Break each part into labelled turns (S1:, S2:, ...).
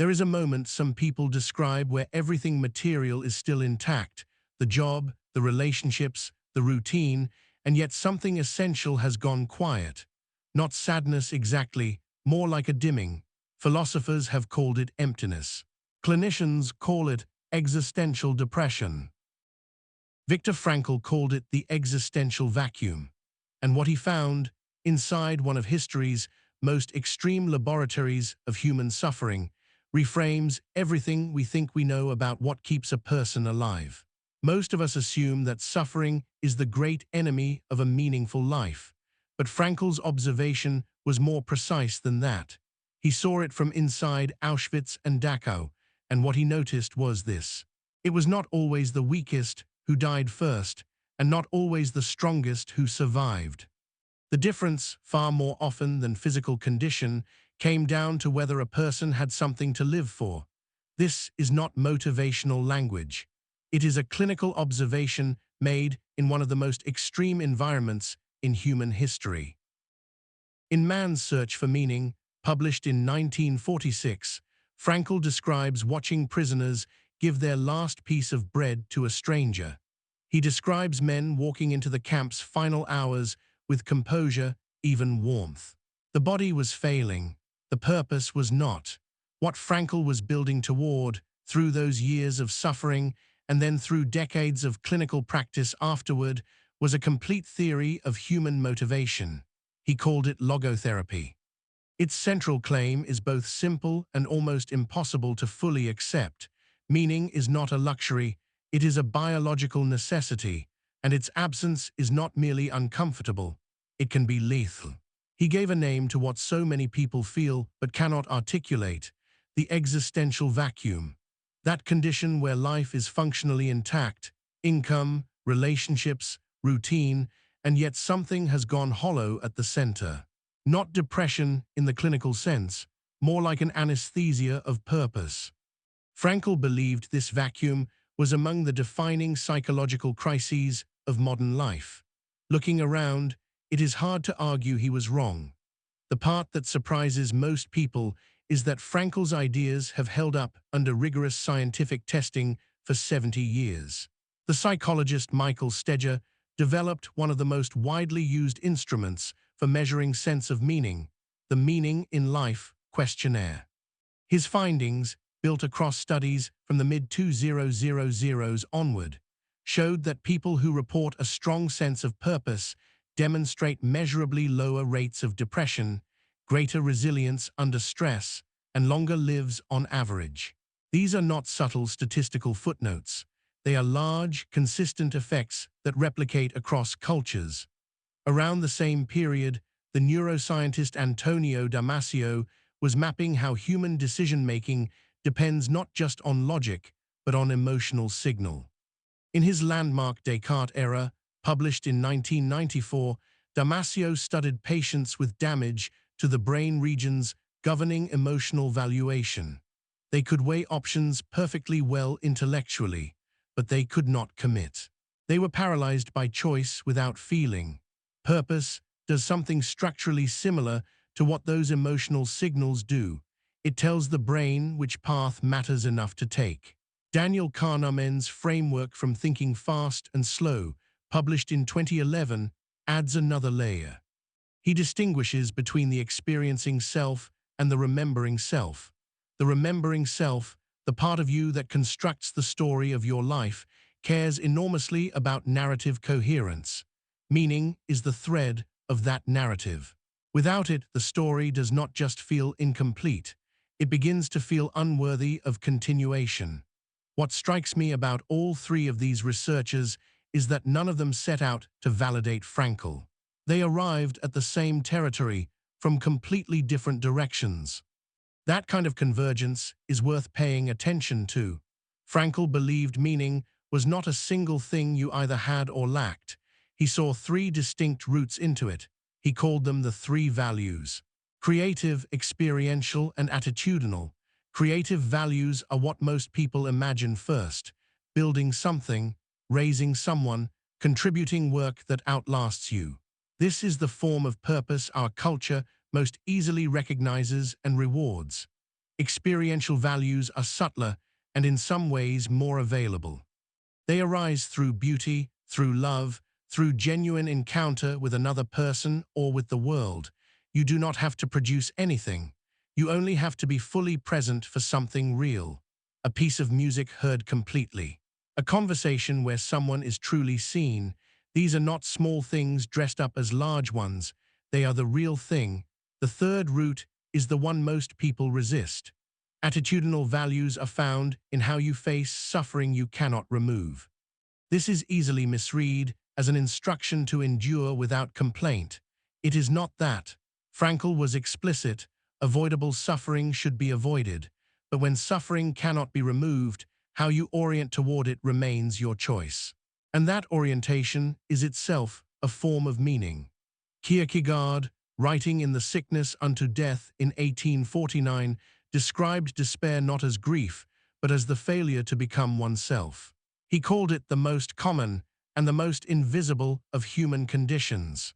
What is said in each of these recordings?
S1: There is a moment some people describe where everything material is still intact, the job, the relationships, the routine, and yet something essential has gone quiet. Not sadness exactly, more like a dimming. Philosophers have called it emptiness. Clinicians call it existential depression. Viktor Frankl called it the existential vacuum. And what he found, inside one of history's most extreme laboratories of human suffering, reframes everything we think we know about what keeps a person alive. Most of us assume that suffering is the great enemy of a meaningful life. But Frankl's observation was more precise than that. He saw it from inside Auschwitz and Dachau, and what he noticed was this. It was not always the weakest who died first, and not always the strongest who survived. The difference, far more often than physical condition, came down to whether a person had something to live for. This is not motivational language. It is a clinical observation made in one of the most extreme environments in human history. In Man's Search for Meaning, published in 1946, Frankl describes watching prisoners give their last piece of bread to a stranger. He describes men walking into the camp's final hours with composure, even warmth. The body was failing. The purpose was not. What Frankl was building toward, through those years of suffering and then through decades of clinical practice afterward, was a complete theory of human motivation. He called it logotherapy. Its central claim is both simple and almost impossible to fully accept. Meaning is not a luxury, it is a biological necessity, and its absence is not merely uncomfortable, it can be lethal. He gave a name to what so many people feel but cannot articulate, the existential vacuum. That condition where life is functionally intact, income, relationships, routine, and yet something has gone hollow at the center. Not depression in the clinical sense, more like an anesthesia of purpose. Frankl believed this vacuum was among the defining psychological crises of modern life. Looking around, it is hard to argue he was wrong. The part that surprises most people is that Frankl's ideas have held up under rigorous scientific testing for 70 years. The psychologist Steger developed one of the most widely used instruments for measuring sense of meaning, the Meaning in Life Questionnaire. His findings, built across studies from the mid-2000s onward, showed that people who report a strong sense of purpose demonstrate measurably lower rates of depression, greater resilience under stress, and longer lives on average. These are not subtle statistical footnotes. They are large, consistent effects that replicate across cultures. Around the same period, the neuroscientist Antonio Damasio was mapping how human decision-making depends not just on logic, but on emotional signal. In his landmark Descartes Era, published in 1994, Damasio studied patients with damage to the brain regions governing emotional valuation. They could weigh options perfectly well intellectually, but they could not commit. They were paralyzed by choice without feeling. Purpose does something structurally similar to what those emotional signals do. It tells the brain which path matters enough to take. Daniel Kahneman's framework From Thinking Fast and Slow, published in 2011, adds another layer. He distinguishes between the experiencing self and the remembering self. The remembering self, the part of you that constructs the story of your life, cares enormously about narrative coherence. Meaning is the thread of that narrative. Without it, the story does not just feel incomplete. It begins to feel unworthy of continuation. What strikes me about all three of these researchers is that none of them set out to validate Frankl. They arrived at the same territory from completely different directions. That kind of convergence is worth paying attention to. Frankl believed meaning was not a single thing you either had or lacked. He saw three distinct routes into it. He called them the three values: creative, experiential, and attitudinal. Creative values are what most people imagine first: building something, raising someone, contributing work that outlasts you. This is the form of purpose our culture most easily recognizes and rewards. Experiential values are subtler and in some ways more available. They arise through beauty, through love, through genuine encounter with another person or with the world. You do not have to produce anything. You only have to be fully present for something real. A piece of music heard completely. A conversation where someone is truly seen. These are not small things dressed up as large ones. They are the real thing. The third route is the one most people resist. Attitudinal values are found in how you face suffering you cannot remove. This is easily misread as an instruction to endure without complaint. It is not that. Frankl was explicit: avoidable suffering should be avoided, but when suffering cannot be removed, how you orient toward it remains your choice. And that orientation is itself a form of meaning. Kierkegaard, writing in The Sickness unto Death in 1849, described despair not as grief, but as the failure to become oneself. He called it the most common and the most invisible of human conditions.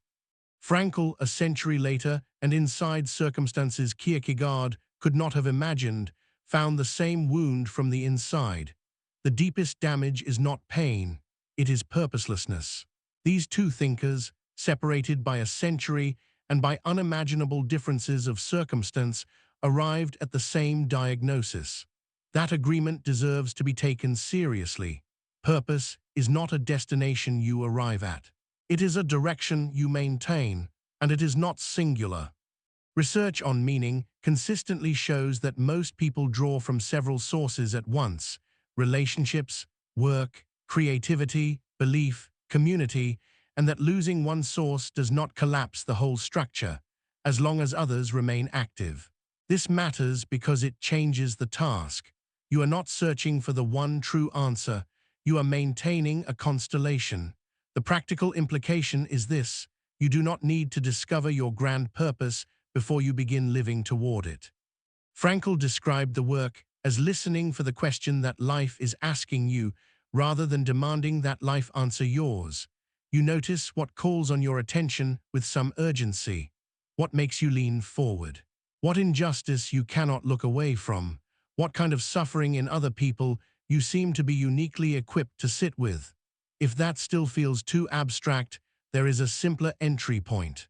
S1: Frankl, a century later, and inside circumstances Kierkegaard could not have imagined, found the same wound from the inside. The deepest damage is not pain, it is purposelessness. These two thinkers, separated by a century and by unimaginable differences of circumstance, arrived at the same diagnosis. That agreement deserves to be taken seriously. Purpose is not a destination you arrive at. It is a direction you maintain, and it is not singular. Research on meaning consistently shows that most people draw from several sources at once: relationships, work, creativity, belief, community, and that losing one source does not collapse the whole structure, as long as others remain active. This matters because it changes the task. You are not searching for the one true answer, you are maintaining a constellation. The practical implication is this: you do not need to discover your grand purpose before you begin living toward it. Frankl described the work as listening for the question that life is asking you, rather than demanding that life answer yours. You notice what calls on your attention with some urgency, what makes you lean forward, what injustice you cannot look away from, what kind of suffering in other people you seem to be uniquely equipped to sit with. If that still feels too abstract, there is a simpler entry point.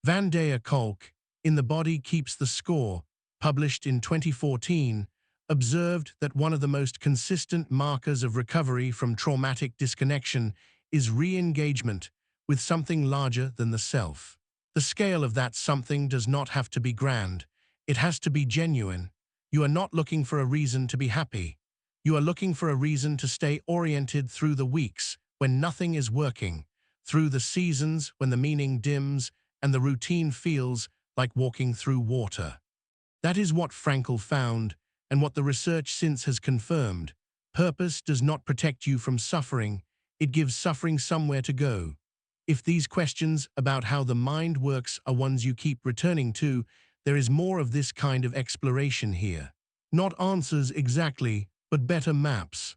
S1: Van der Kolk, in The Body Keeps the Score, published in 2014, observed that one of the most consistent markers of recovery from traumatic disconnection is re-engagement with something larger than the self. The scale of that something does not have to be grand. It has to be genuine. You are not looking for a reason to be happy. You are looking for a reason to stay oriented through the weeks when nothing is working, through the seasons when the meaning dims and the routine feels like walking through water. That is what Frankl found, and what the research since has confirmed. Purpose does not protect you from suffering, it gives suffering somewhere to go. If these questions about how the mind works are ones you keep returning to, there is more of this kind of exploration here. Not answers exactly, but better maps.